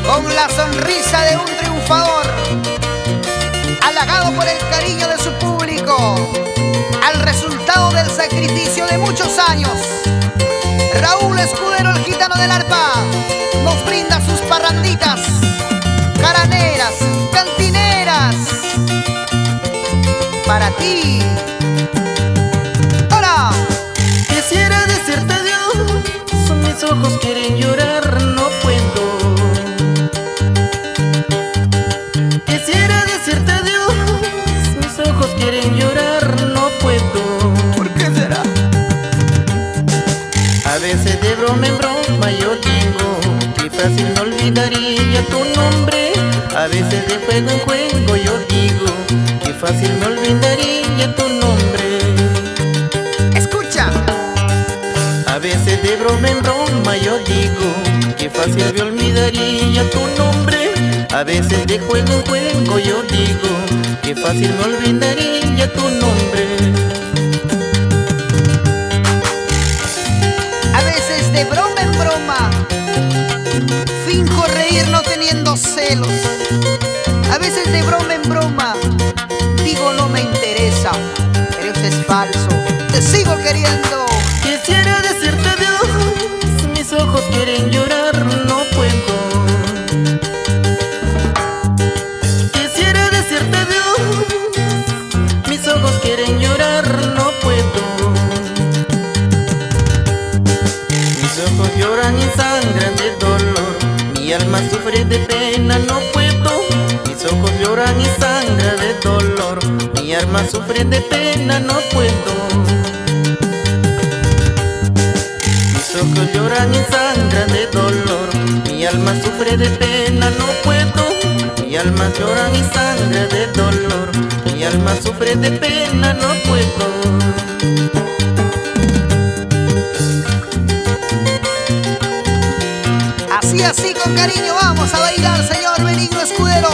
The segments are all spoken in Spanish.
Con la sonrisa de un triunfador, halagado por el cariño de su público, al resultado del sacrificio de muchos años, Raúl Escudero, el gitano del arpa, nos brinda sus parranditas caraneras, cantineras, para ti. ¡Hola! Quisiera decirte adiós, mis ojos quieren llorar, no puedo. Quisiera decirte adiós, mis ojos quieren llorar, no puedo. ¿Por qué será? A veces de broma en broma yo digo que fácil no olvidaría tu nombre. A veces de juego en juego yo digo que fácil me olvidaría tu nombre. Escucha. A veces de broma en broma yo digo que fácil me olvidaría tu nombre. A veces de juego en juego yo digo que fácil me olvidaría tu nombre. A veces de broma en broma finjo reír no teniendo celos. A veces de broma en broma digo no me interesa, pero eso es falso, te sigo queriendo. Quisiera decirte adiós, mis ojos quieren llorar, no puedo. Quisiera decirte adiós, mis ojos quieren llorar, no puedo. Mis ojos lloran y sangran de dolor, mi alma sufre de pena, no puedo. Mis ojos lloran y sangran de dolor, mi alma sufre de pena, no puedo. Mis ojos lloran y sangran de dolor, mi alma sufre de pena, no puedo. Mi alma llora y sangra de dolor, mi alma sufre de pena, no puedo. Así con cariño vamos a bailar, señor Benigno Escudero.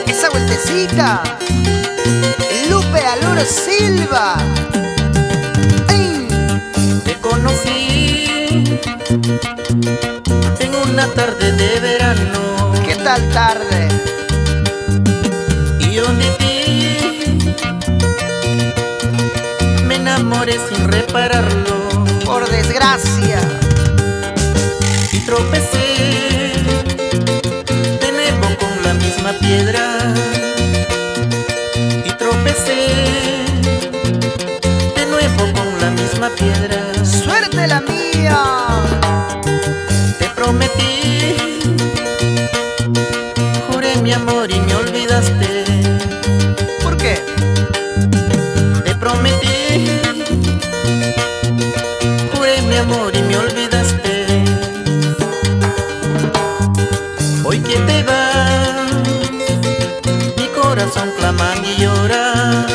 Esa vueltecita, Lupe Alur Silva. ¡Ay! Te conocí en una tarde de verano. ¿Qué tal tarde? Y yo de ti me enamoré sin repararlo. Por desgracia. Y tropecé de nuevo con la misma piedra. Y tropecé de nuevo con la misma piedra. ¡Suerte la mía! Te prometí, juré mi amor y me olvidaste. ¿Por qué? Te prometí, juré mi amor y me olvidaste. Hoy que te vas, mi corazón clama y llora.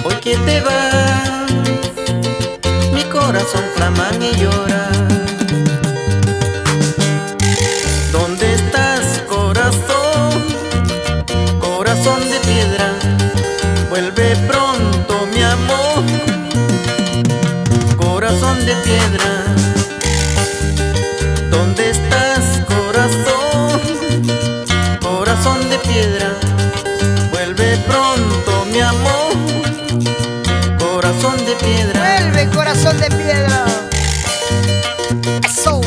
Hoy que te vas, mi corazón clama y llora. ¿Dónde estás, corazón? Corazón de piedra, vuelve pronto, mi amor. Corazón de piedra, ¿dónde estás, corazón? Corazón de piedra, vuelve pronto, mi amor. Corazón de piedra. Vuelve, corazón de piedra. Eso.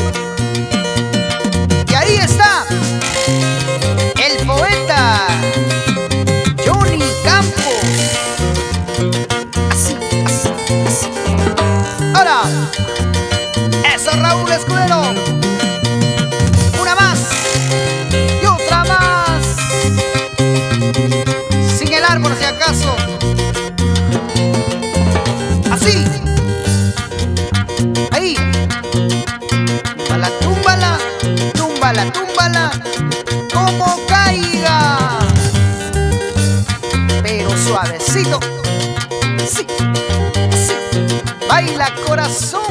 Y ahí está el poeta Johnny Campos. Así. Ahora, eso, Raúl Escudero. Una más y otra más. Sin el árbol, si acaso. Así. Ahí. Túmbala, túmbala, túmbala, como caiga. Pero suavecito. Sí, sí. Baila, corazón.